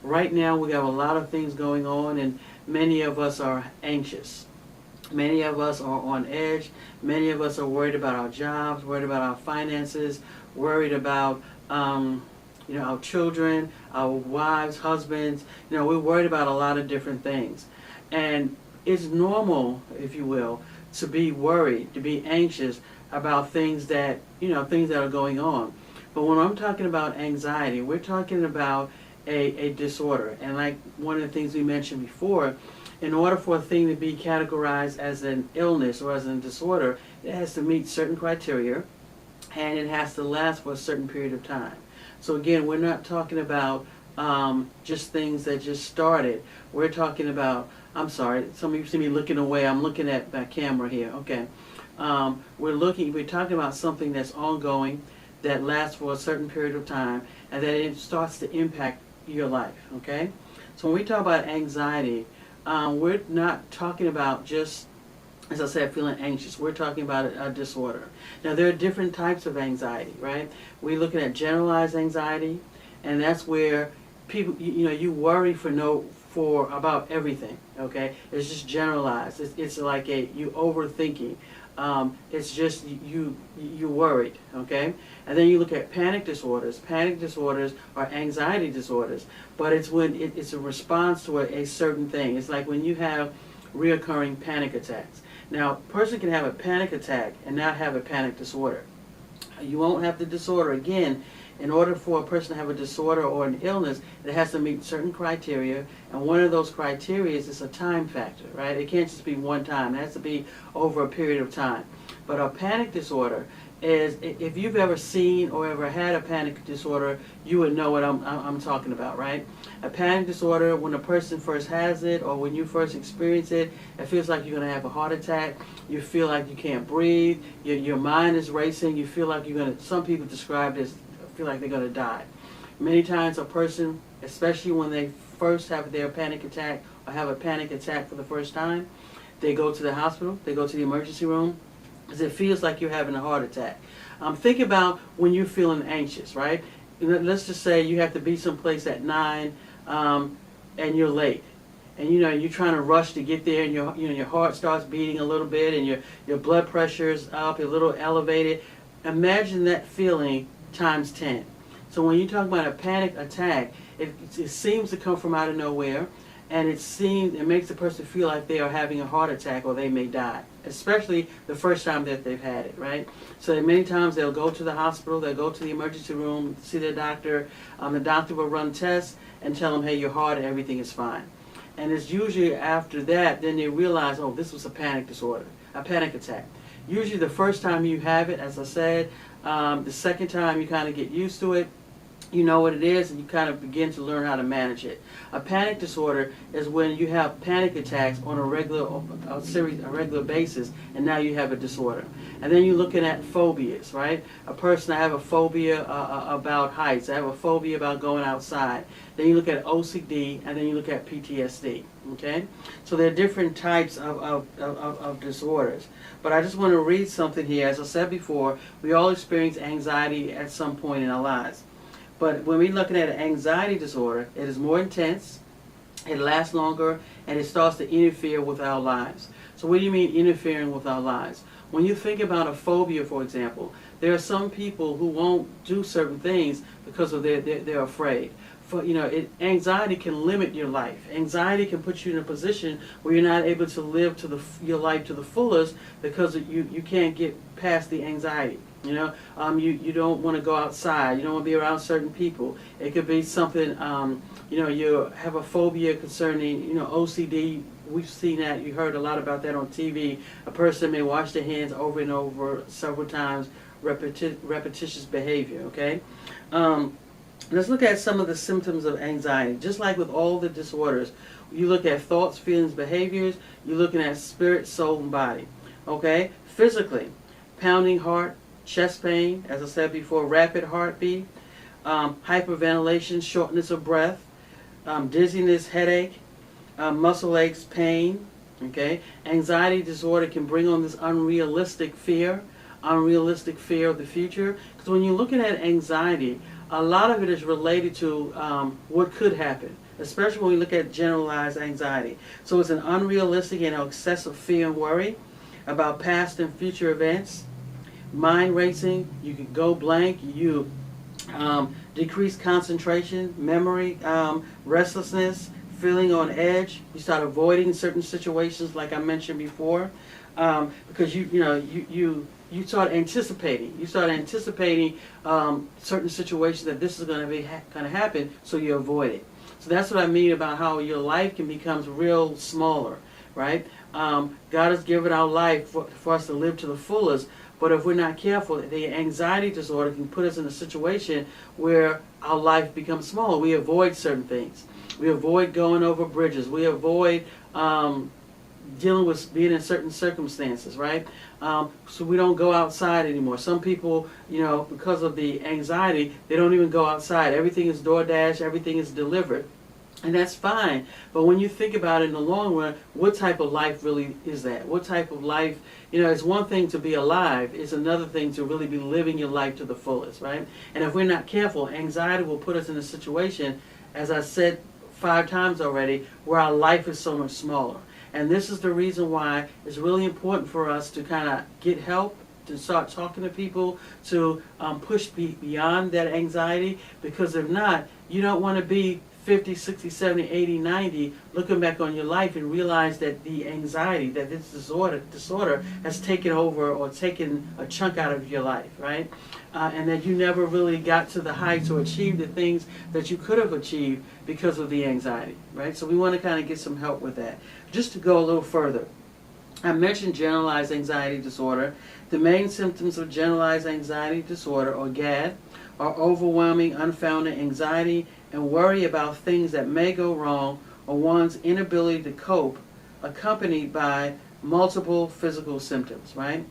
right now we have a lot of things going on, and many of us are anxious. Many of us are on edge. Many of us are worried about our jobs, worried about our finances, worried about our children, our wives, husbands. We're worried about a lot of different things. And it's normal, if you will, to be worried, to be anxious about things that are going on. But when I'm talking about anxiety, we're talking about a disorder. And like one of the things we mentioned before, in order for a thing to be categorized as an illness or as a disorder, it has to meet certain criteria, and it has to last for a certain period of time. So again, we're not talking about just things that just started. We're talking about, I'm sorry, some of you see me looking away. I'm looking at my camera here. Okay. We're talking about something that's ongoing, that lasts for a certain period of time, and that it starts to impact your life. Okay. So when we talk about anxiety, we're not talking about just, as I said, feeling anxious. We're talking about a disorder. Now, there are different types of anxiety, right? We're looking at generalized anxiety, and that's where people, you worry for about everything. Okay, it's just generalized. It's like you overthinking. It's just you worried. Okay, and then you look at panic disorders. Panic disorders are anxiety disorders, but it's when it's a response to a certain thing. It's like when you have reoccurring panic attacks. Now, a person can have a panic attack and not have a panic disorder. You won't have the disorder. Again, in order for a person to have a disorder or an illness, it has to meet certain criteria, and one of those criteria is a time factor, right? It can't just be one time. It has to be over a period of time. But a panic disorder is, if you've ever seen or ever had a panic disorder, you would know what I'm talking about, right? A panic disorder, when a person first has it or when you first experience it, it feels like you're going to have a heart attack. You feel like you can't breathe. Your mind is racing. You feel like you're going to, some people describe this, feel like they're going to die. Many times a person, especially when they first have their panic attack or have a panic attack for the first time, they go to the hospital, they go to the emergency room, because it feels like you're having a heart attack. Think about when you're feeling anxious, right? Let's just say you have to be someplace at 9 and you're late. And you're trying to rush to get there, and your heart starts beating a little bit, and your blood pressure is up, you're a little elevated. Imagine that feeling times 10. So when you talk about a panic attack, it seems to come from out of nowhere, and it makes the person feel like they are having a heart attack or they may die, especially the first time that they've had it, right? So many times they'll go to the hospital, they'll go to the emergency room, see their doctor. The doctor will run tests and tell them, hey, your heart and everything is fine. And it's usually after that, then they realize, oh, this was a panic disorder, a panic attack. Usually the first time you have it, as I said, the second time you kind of get used to it, you know what it is, and you kind of begin to learn how to manage it. A panic disorder is when you have panic attacks on a regular basis, and now you have a disorder. And then you're looking at phobias, right? A person, I have a phobia about heights. I have a phobia about going outside. Then you look at OCD, and then you look at PTSD. Okay, so there are different types of disorders. But I just want to read something here. As I said before, we all experience anxiety at some point in our lives. But when we're looking at an anxiety disorder, it is more intense, it lasts longer, and it starts to interfere with our lives. So what do you mean interfering with our lives? When you think about a phobia, for example, there are some people who won't do certain things because of they're afraid. Anxiety can limit your life. Anxiety can put you in a position where you're not able to live your life to the fullest because you can't get past the anxiety. You don't want to go outside. You don't want to be around certain people. It could be something, you have a phobia concerning, OCD. We've seen that. You heard a lot about that on TV. A person may wash their hands over and over several times, repetitious behavior, okay? Let's look at some of the symptoms of anxiety. Just like with all the disorders, you look at thoughts, feelings, behaviors. You're looking at spirit, soul, and body, okay? Physically, pounding heart, chest pain, as I said before, rapid heartbeat, hyperventilation, shortness of breath, dizziness, headache, muscle aches, pain, okay? Anxiety disorder can bring on this unrealistic fear of the future. Because when you're looking at anxiety, a lot of it is related to what could happen. especially when we look at generalized anxiety. So it's an unrealistic and excessive fear and worry about past and future events, mind racing, you can go blank, you decrease concentration, memory, restlessness, feeling on edge. You start avoiding certain situations, like I mentioned before, because you start anticipating. You start anticipating certain situations that this is going to be going to happen, so you avoid it. So that's what I mean about how your life can become real smaller, right? God has given our life for us to live to the fullest. But if we're not careful, the anxiety disorder can put us in a situation where our life becomes smaller. We avoid certain things. We avoid going over bridges. We avoid dealing with being in certain circumstances, right? So we don't go outside anymore. Some people, because of the anxiety, they don't even go outside. Everything is DoorDash. Everything is delivered. And that's fine. But when you think about it in the long run, what type of life really is that? What type of life, it's one thing to be alive. It's another thing to really be living your life to the fullest, right? And if we're not careful, anxiety will put us in a situation, as I said 5 times already, where our life is so much smaller. And this is the reason why it's really important for us to kind of get help, to start talking to people, to push beyond that anxiety. Because if not, you don't want to be 50, 60, 70, 80, 90, looking back on your life and realize that the anxiety, that this disorder has taken over or taken a chunk out of your life, right? And that you never really got to the heights or achieved the things that you could have achieved because of the anxiety, right? So we want to kind of get some help with that. Just to go a little further, I mentioned generalized anxiety disorder. The main symptoms of generalized anxiety disorder, or GAD, are overwhelming, unfounded anxiety and worry about things that may go wrong, or one's inability to cope, accompanied by multiple physical symptoms, right?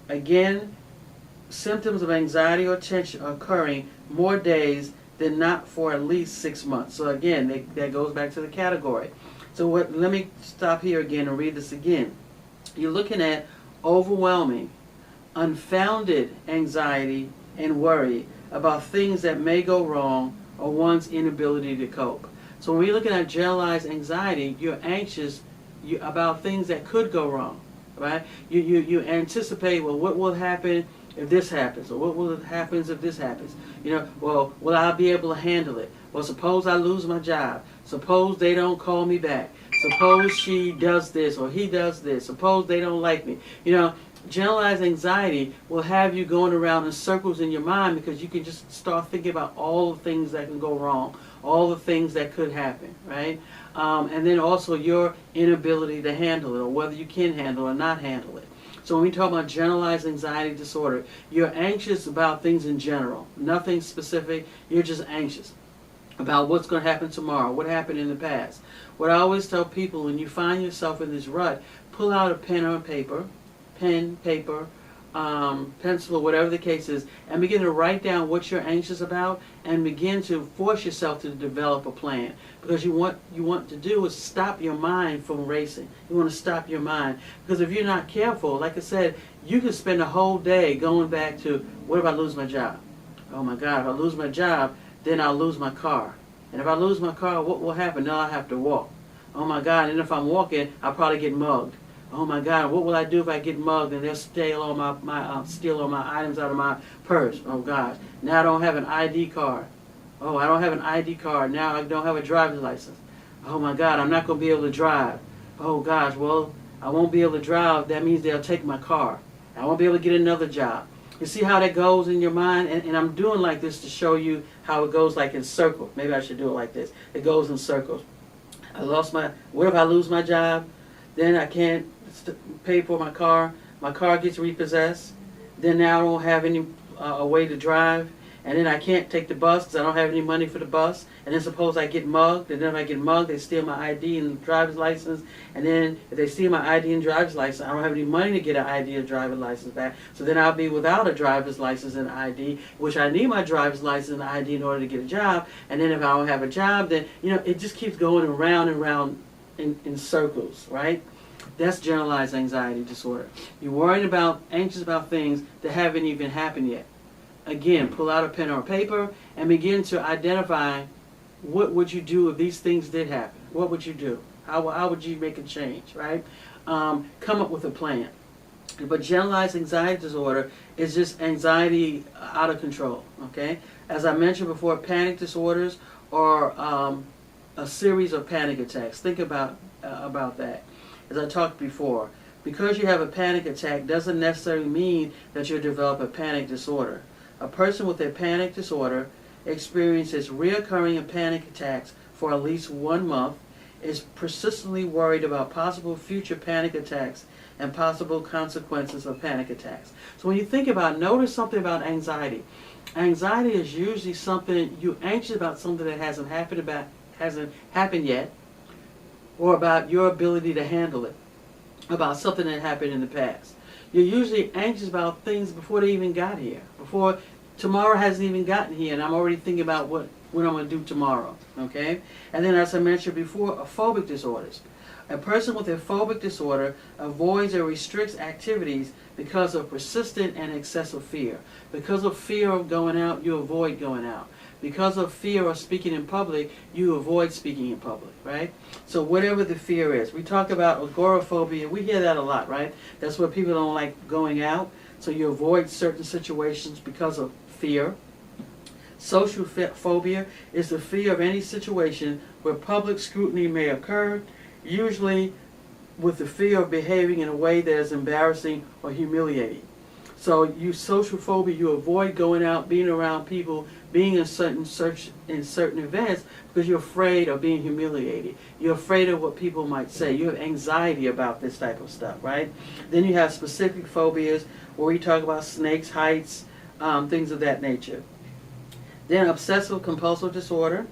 Again, symptoms of anxiety or tension are occurring more days than not for at least 6 months. So again, that goes back to the category. So let me stop here again and read this again. You're looking at overwhelming, unfounded anxiety and worry about things that may go wrong, or one's inability to cope. So when you're looking at generalized anxiety, you're anxious about things that could go wrong, right? You anticipate, well, what will happen if this happens, or what will happen if this happens? Well, will I be able to handle it? Well, suppose I lose my job. Suppose they don't call me back. Suppose she does this or he does this. Suppose they don't like me. Generalized anxiety will have you going around in circles in your mind, because you can just start thinking about all the things that can go wrong, all the things that could happen, right? And then also your inability to handle it, or whether you can handle or not handle it. So when we talk about generalized anxiety disorder, you're anxious about things in general, nothing specific. You're just anxious about what's going to happen tomorrow, what happened in the past. What I always tell people, when you find yourself in this rut, pull out a pen or paper, pencil, or whatever the case is, and begin to write down what you're anxious about, and begin to force yourself to develop a plan. Because you want to do is stop your mind from racing. You want to stop your mind. Because if you're not careful, like I said, you can spend a whole day going back to, what if I lose my job? Oh my God, if I lose my job, then I'll lose my car. And if I lose my car, what will happen? Now I have to walk. Oh my God, and if I'm walking, I'll probably get mugged. Oh my God, what will I do if I get mugged and they'll steal all my items out of my purse? Oh gosh, now I don't have an ID card. Oh, I don't have an ID card. Now I don't have a driver's license. Oh my God, I'm not going to be able to drive. Oh gosh, well, I won't be able to drive. That means they'll take my car. I won't be able to get another job. You see how that goes in your mind? And I'm doing like this to show you how it goes, like in circles. Maybe I should do it like this. It goes in circles. What if I lose my job? Then I can't pay for my car. My car gets repossessed. Then now I don't have any a way to drive. And then I can't take the bus because I don't have any money for the bus. And then suppose I get mugged. And then if I get mugged, they steal my ID and driver's license. And then if they steal my ID and driver's license, I don't have any money to get an ID or driver's license back. So then I'll be without a driver's license and ID, which I need my driver's license and ID in order to get a job. And then if I don't have a job, then, it just keeps going around and around in circles, right? That's generalized anxiety disorder. You're anxious about things that haven't even happened yet. Again, pull out a pen or paper and begin to identify what would you do if these things did happen? What would you do? How would you make a change, right? Come up with a plan. But generalized anxiety disorder is just anxiety out of control, okay? As I mentioned before, panic disorders are a series of panic attacks. Think about that. As I talked before, because you have a panic attack doesn't necessarily mean that you'll develop a panic disorder. A person with a panic disorder experiences reoccurring panic attacks for at least 1 month, is persistently worried about possible future panic attacks and possible consequences of panic attacks. So when you think about, notice something about anxiety. Anxiety is usually something you're anxious about, something that hasn't happened yet, or about your ability to handle it, about something that happened in the past. You're usually anxious about things before they even got here, before tomorrow hasn't even gotten here, and I'm already thinking about what I'm going to do tomorrow, okay? And then, as I mentioned before, phobic disorders. A person with a phobic disorder avoids or restricts activities because of persistent and excessive fear. Because of fear of going out, you avoid going out. Because of fear of speaking in public, you avoid speaking in public, right? So whatever the fear is. We talk about agoraphobia. We hear that a lot, right? That's where people don't like going out. So you avoid certain situations because of fear. Social phobia is the fear of any situation where public scrutiny may occur, usually with the fear of behaving in a way that is embarrassing or humiliating. So you social phobia, you avoid going out, being around people, being in certain events because you're afraid of being humiliated. You're afraid of what people might say. You have anxiety about this type of stuff, right? Then you have specific phobias where we talk about snakes, heights, things of that nature. Then obsessive compulsive disorder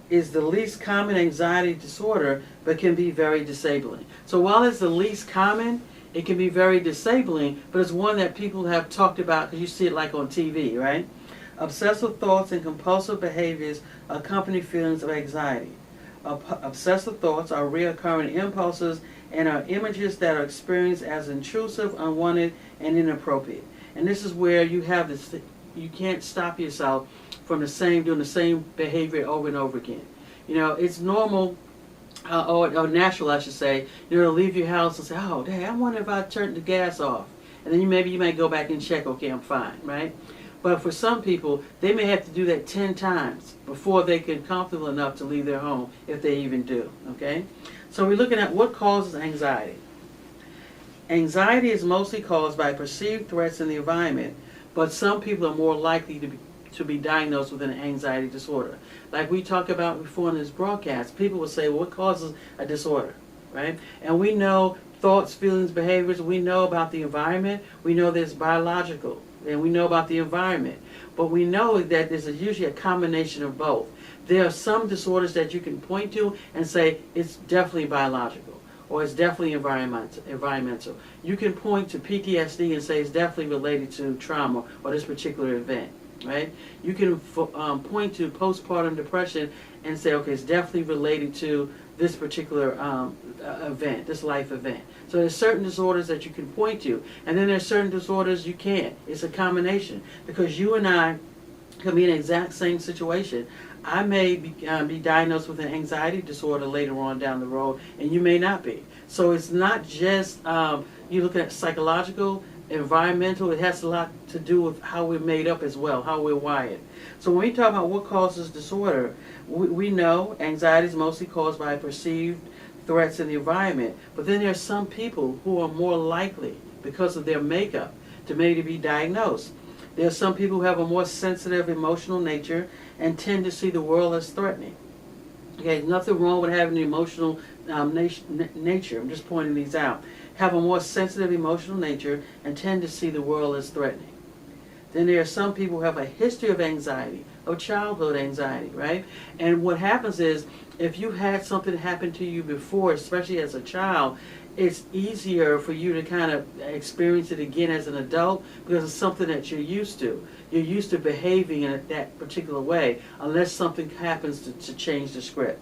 is the least common anxiety disorder, but can be very disabling. So while it's the least common, it can be very disabling, but it's one that people have talked about because you see it like on TV, right? Obsessive thoughts and compulsive behaviors accompany feelings of anxiety. Obsessive thoughts are recurring impulses and are images that are experienced as intrusive, unwanted, and inappropriate. And this is where you have this, you can't stop yourself from doing the same behavior over and over again. You know, it's normal, or natural, I should say, you know, to leave your house and say, oh, dang, I wonder if I turned the gas off. And then maybe you might go back and check, okay, I'm fine, right? But for some people, they may have to do that 10 times before they get comfortable enough to leave their home, if they even do, okay? So we're looking at what causes anxiety. Anxiety is mostly caused by perceived threats in the environment, but some people are more likely to be diagnosed with an anxiety disorder. Like we talked about before in this broadcast, people will say, well, what causes a disorder, right? And we know thoughts, feelings, behaviors, we know about the environment, we know there's biological, and we know about the environment. But we know that there's usually a combination of both. There are some disorders that you can point to and say, it's definitely biological, or it's definitely environmental. You can point to PTSD and say it's definitely related to trauma or this particular event. Right? You can point to postpartum depression and say, okay, it's definitely related to this particular event, this life event. So there's certain disorders that you can point to, and then there's certain disorders you can't. It's a combination, because you and I can be in the exact same situation. I may be diagnosed with an anxiety disorder later on down the road, and you may not be. So it's not just you look at psychological, environmental, it has a lot to do with how we're made up as well, how we're wired. So when we talk about what causes disorder, we know anxiety is mostly caused by perceived threats in the environment, but then there are some people who are more likely, because of their makeup, to maybe be diagnosed. There are some people who have a more sensitive emotional nature and tend to see the world as threatening. Okay, nothing wrong with having an emotional nature. I'm just pointing these out. Have a more sensitive emotional nature and tend to see the world as threatening. Then there are some people who have a history of anxiety, of childhood anxiety, right? And what happens is, if you had something happen to you before, especially as a child, it's easier for you to kind of experience it again as an adult because it's something that you're used to. You're used to behaving in that particular way unless something happens to change the script.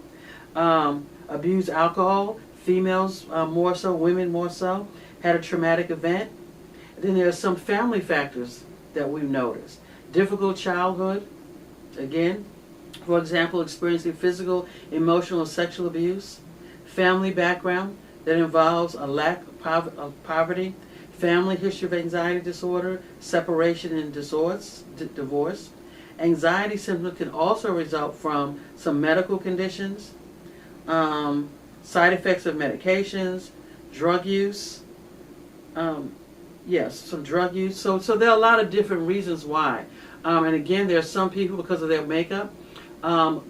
Abuse alcohol, females more so, women more so, had a traumatic event. Then there are some family factors that we've noticed. Difficult childhood, again, For example, experiencing physical, emotional, or sexual abuse. Family background that involves a lack of poverty. Family history of anxiety disorder, separation and divorce. Anxiety symptoms can also result from some medical conditions, side effects of medications, drug use. Yes, some drug use. So there are a lot of different reasons why. And again, there are some people, because of their makeup,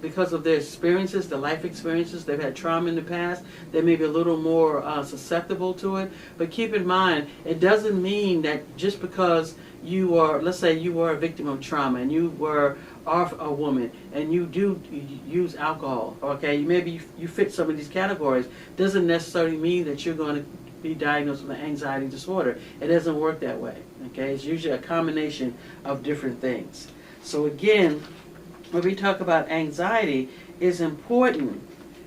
because of their experiences, their life experiences, they've had trauma in the past, they may be a little more susceptible to it. But keep in mind, it doesn't mean that just because you are, let's say you were a victim of trauma and you are a woman and you do use alcohol, okay, maybe you fit some of these categories, doesn't necessarily mean that you're going to be diagnosed with an anxiety disorder. It doesn't work that way, okay? It's usually a combination of different things. So again, when we talk about anxiety, it's important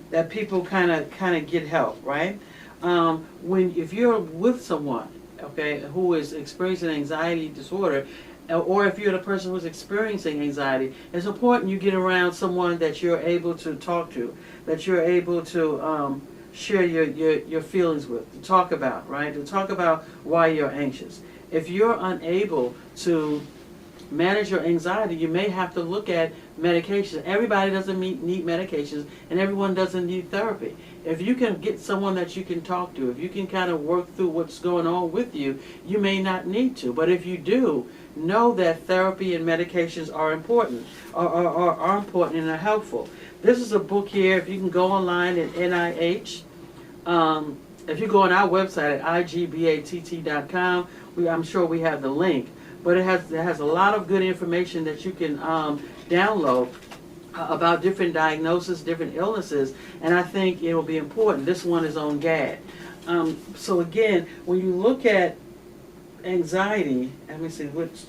that people kind of get help, right? If you're with someone, okay, who is experiencing anxiety disorder, or if you're the person who's experiencing anxiety, it's important you get around someone that you're able to talk to, that you're able to share your feelings with, to talk about, right? To talk about why you're anxious. If you're unable to manage your anxiety, you may have to look at medications. Everybody doesn't need medications, and everyone doesn't need therapy. If you can get someone that you can talk to, if you can kind of work through what's going on with you, you may not need to. But if you do, know that therapy and medications are important, are important and are helpful. This is a book here. If you can go online at NIH, if you go on our website at igbatt.com, I'm sure we have the link. But it has a lot of good information that you can download about different diagnoses, different illnesses, and I think it will be important. This one is on GAD. So again, when you look at anxiety, let me see which.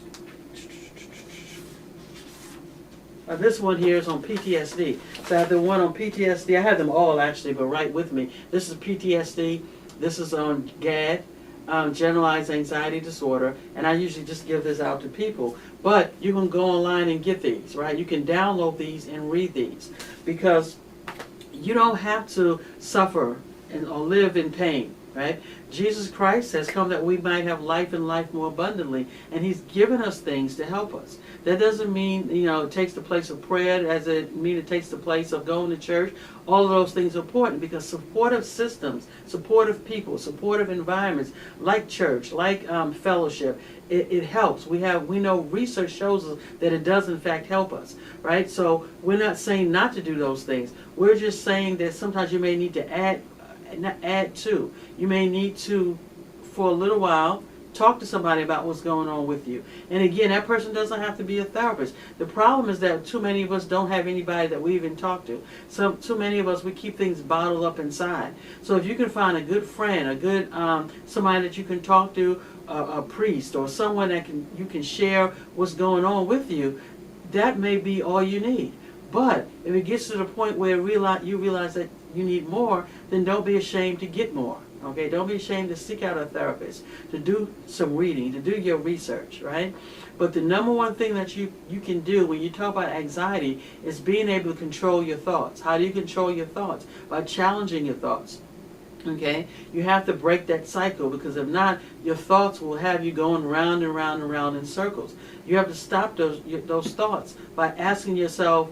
This one here is on PTSD. So I have the one on PTSD. I have them all actually, but right with me. This is PTSD. This is on GAD. Generalized anxiety disorder, and I usually just give this out to people, but you can go online and get these, right? You can download these and read these, because you don't have to suffer or live in pain, right? Jesus Christ has come that we might have life and life more abundantly, and he's given us things to help us. That doesn't mean, it takes the place of prayer, does it mean it takes the place of going to church. All of those things are important, because supportive systems, supportive people, supportive environments, like church, like fellowship, it helps. We know research shows us that it does in fact help us, right? So we're not saying not to do those things. We're just saying that sometimes you may need to add to. You may need to, for a little while, talk to somebody about what's going on with you. And again, that person doesn't have to be a therapist. The problem is that too many of us don't have anybody that we even talk to. Too many of us, we keep things bottled up inside. So if you can find a good friend, a good somebody that you can talk to, a priest, or someone that you can share what's going on with you, that may be all you need. But if it gets to the point where you realize that you need more, then don't be ashamed to get more. Okay, don't be ashamed to seek out a therapist, to do some reading, to do your research, right? But the number one thing that you can do when you talk about anxiety is being able to control your thoughts. How do you control your thoughts? By challenging your thoughts. Okay, you have to break that cycle, because if not, your thoughts will have you going round and round and round in circles. You have to stop those thoughts by asking yourself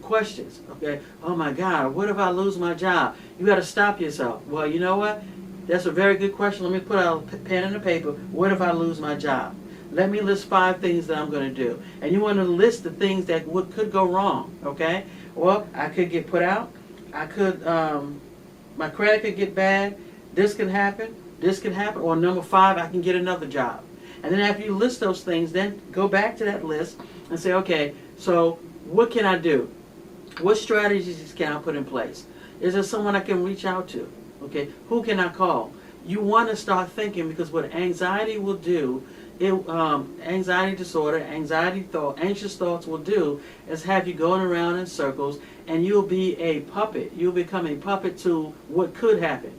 questions. Okay, oh my God, what if I lose my job? You got to stop yourself. Well, you know what? That's a very good question. Let me put out a pen and a paper. What if I lose my job? Let me list 5 things that I'm going to do. And you want to list the things that could go wrong. Okay, well, I could get put out. I could, my credit could get bad. This can happen. This can happen. Or number 5, I can get another job. And then after you list those things, then go back to that list and say, okay, so what can I do? What strategies can I put in place? Is there someone I can reach out to? Okay, who can I call? You want to start thinking, because what anxiety will do, anxiety disorder, anxious thoughts will do is have you going around in circles, and you'll be a puppet. You'll become a puppet to what could happen.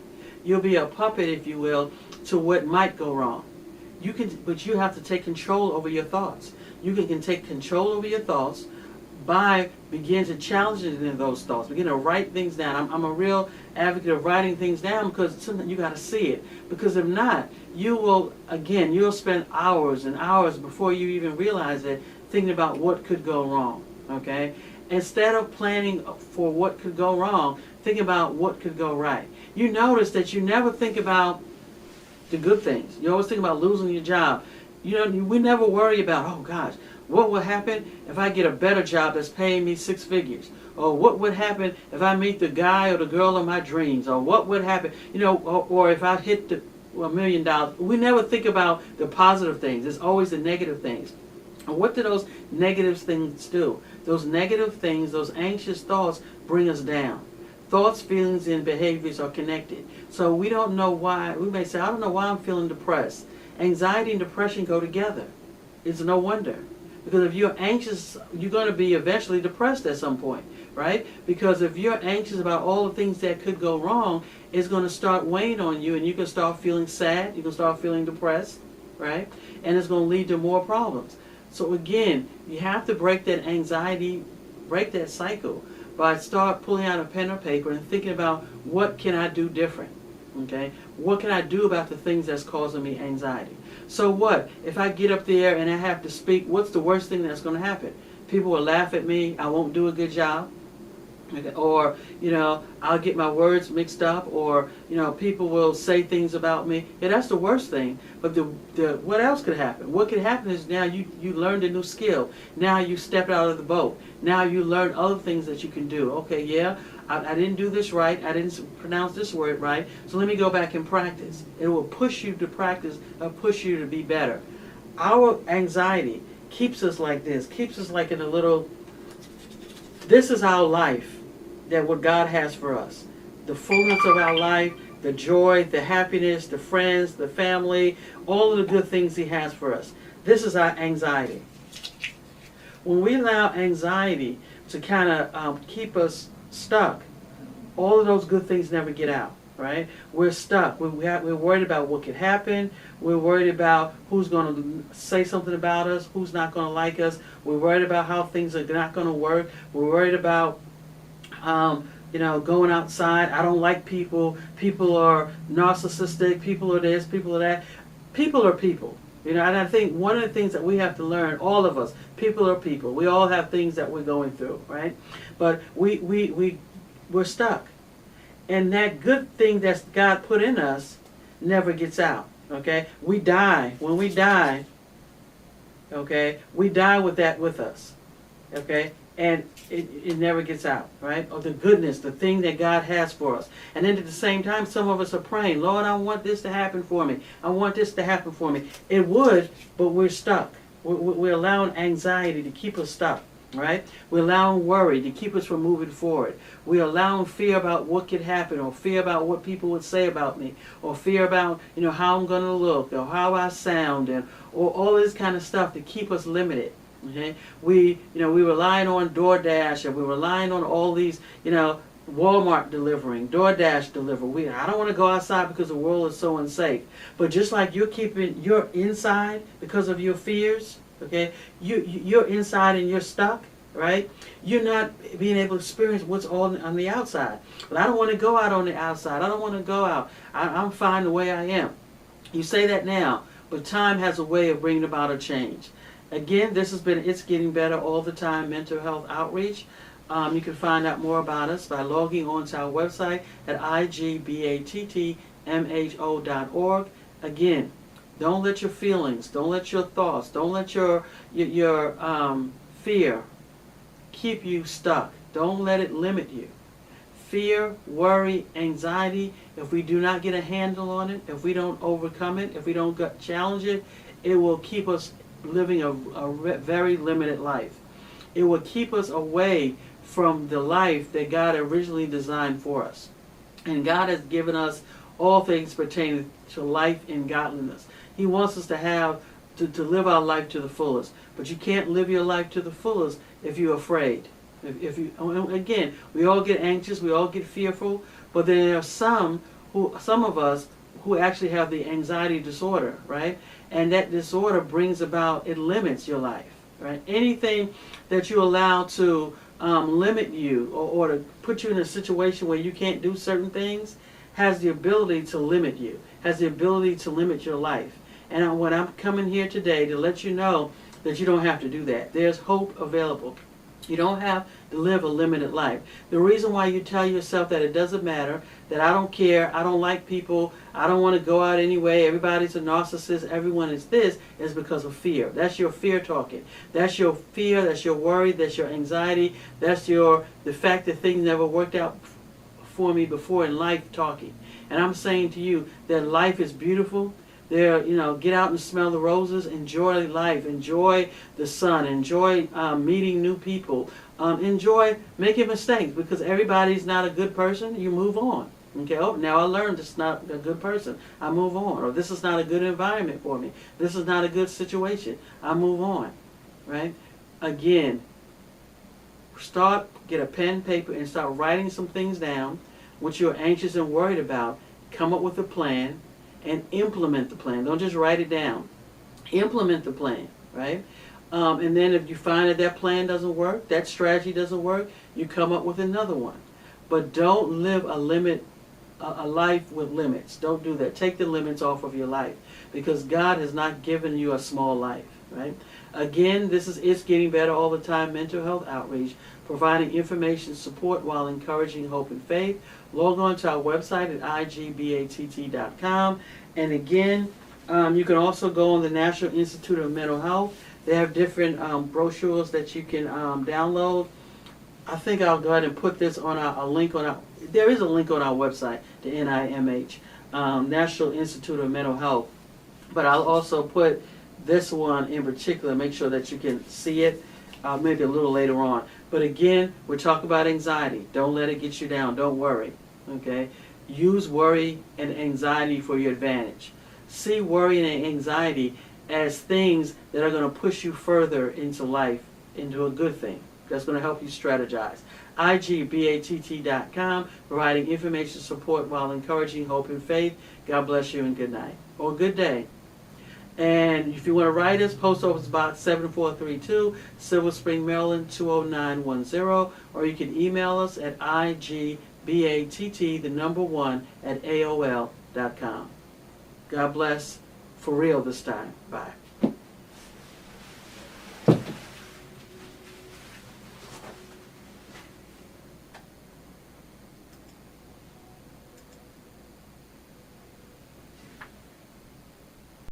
You'll be a puppet, if you will, to what might go wrong. But you have to take control over your thoughts. You can take control over your thoughts begin to challenge it in those thoughts. Begin to write things down. I'm a real advocate of writing things down because sometimes you got to see it. Because if not, you'll spend hours and hours before you even realize it thinking about what could go wrong. Okay? Instead of planning for what could go wrong, think about what could go right. You notice that you never think about the good things. You always think about losing your job. We never worry about, oh gosh, what will happen if I get a better job that's paying me 6 figures? Or what would happen if I meet the guy or the girl of my dreams? Or what would happen, or if I hit $1 million? We never think about the positive things. It's always the negative things. And what do those negative things do? Those negative things, those anxious thoughts bring us down. Thoughts, feelings, and behaviors are connected. So we don't know why. We may say, I don't know why I'm feeling depressed. Anxiety and depression go together. It's no wonder. Because if you're anxious, you're going to be eventually depressed at some point, right? Because if you're anxious about all the things that could go wrong, it's going to start weighing on you, and you can start feeling sad, you can start feeling depressed, right? And it's going to lead to more problems. So again, you have to break that anxiety, break that cycle by start pulling out a pen or paper and thinking about what can I do different, okay? What can I do about the things that's causing me anxiety? So what? If I get up there and I have to speak, what's the worst thing that's going to happen? People will laugh at me. I won't do a good job. Or, I'll get my words mixed up. Or, people will say things about me. Yeah, that's the worst thing. But what else could happen? What could happen is now you learned a new skill. Now you stepped out of the boat. Now you learn other things that you can do. Okay, yeah, I didn't do this right. I didn't pronounce this word right. So let me go back and practice. It will push you to practice, push you to be better. Our anxiety keeps us like this, keeps us like in a little, this is our life, that what God has for us. The fullness of our life, the joy, the happiness, the friends, the family, all of the good things He has for us. This is our anxiety. When we allow anxiety to kind of keep us stuck, all of those good things never get out, right? We're stuck. We're worried about what could happen. We're worried about who's going to say something about us, who's not going to like us. We're worried about how things are not going to work. We're worried about going outside. I don't like people. People are narcissistic. People are this. People are that. People are people. And I think one of the things that we have to learn, all of us, people are people. We all have things that we're going through, right? But we're stuck. And that good thing that God put in us never gets out, okay? We die. When we die, okay, we die with that with us, okay? And it never gets out, right? Or the goodness, the thing that God has for us. And then at the same time, some of us are praying, Lord, I want this to happen for me. I want this to happen for me. It would, but we're stuck. We're allowing anxiety to keep us stuck, right? We're allowing worry to keep us from moving forward. We're allowing fear about what could happen, or fear about what people would say about me, or fear about, how I'm going to look, or how I sound, or all this kind of stuff to keep us limited. Okay, we relying on DoorDash, and we're relying on all these, Walmart delivering, DoorDash deliver. I don't want to go outside because the world is so unsafe. But just like you're keeping your inside because of your fears, okay, you're inside and you're stuck, right? You're not being able to experience what's on the outside. But I don't want to go out on the outside. I don't want to go out. I'm fine the way I am. You say that now, but time has a way of bringing about a change. Again, this has been It's Getting Better All the Time Mental Health Outreach. You can find out more about us by logging on to our website at igbattmho.org. Again, don't let your feelings, don't let your thoughts, don't let your fear keep you stuck. Don't let it limit you. Fear, worry, anxiety, if we do not get a handle on it, if we don't overcome it, if we don't challenge it, it will keep us living a very limited life. It will keep us away from the life that God originally designed for us. And God has given us all things pertaining to life and godliness. He wants us to live our life to the fullest. But you can't live your life to the fullest if you're afraid. Again, we all get anxious, we all get fearful, but there are some of us who actually have the anxiety disorder, right? And that disorder brings about, it limits your life, right? Anything that you allow to limit you, or to put you in a situation where you can't do certain things, has the ability to limit you, has the ability to limit your life. And when I'm coming here today to let you know that you don't have to do that. There's hope available. You don't have to live a limited life. The reason why you tell yourself that it doesn't matter, that I don't care, I don't like people, I don't want to go out anyway, everybody's a narcissist, everyone is this, is because of fear. That's your fear talking. That's your fear, that's your worry, that's your anxiety, that's the fact that things never worked out for me before in life talking. And I'm saying to you that life is beautiful. There, get out and smell the roses. Enjoy life. Enjoy the sun. Enjoy meeting new people. Enjoy making mistakes, because everybody's not a good person. You move on. Okay. Oh, now I learned this is not a good person. I move on. Or this is not a good environment for me. This is not a good situation. I move on. Right. Again, get a pen, paper, and start writing some things down, which you're anxious and worried about. Come up with a plan. And implement the plan. Don't just write it down. Implement the plan, right? And then if you find that plan doesn't work, that strategy doesn't work, you come up with another one. But don't live a life with limits. Don't do that. Take the limits off of your life, because God has not given you a small life, right? Again, this is It's Getting Better All the Time Mental Health Outreach, providing information support while encouraging hope and faith. Log on to our website at igbatt.com. And again, you can also go on the National Institute of Mental Health. They have different brochures that you can download. I think I'll go ahead and put this on there is a link on our website, the NIMH, National Institute of Mental Health. But I'll also put this one in particular, make sure that you can see it, maybe a little later on. But again, we're talking about anxiety. Don't let it get you down. Don't worry. Okay? Use worry and anxiety for your advantage. See worry and anxiety as things that are going to push you further into life, into a good thing. That's going to help you strategize. igbatt.com, providing information support while encouraging hope and faith. God bless you and good night. Or good day. And if you want to write us, Post Office Box 7432, Silver Spring, Maryland 20910, or you can email us at igbatt1 at AOL.com. God bless, for real this time. Bye.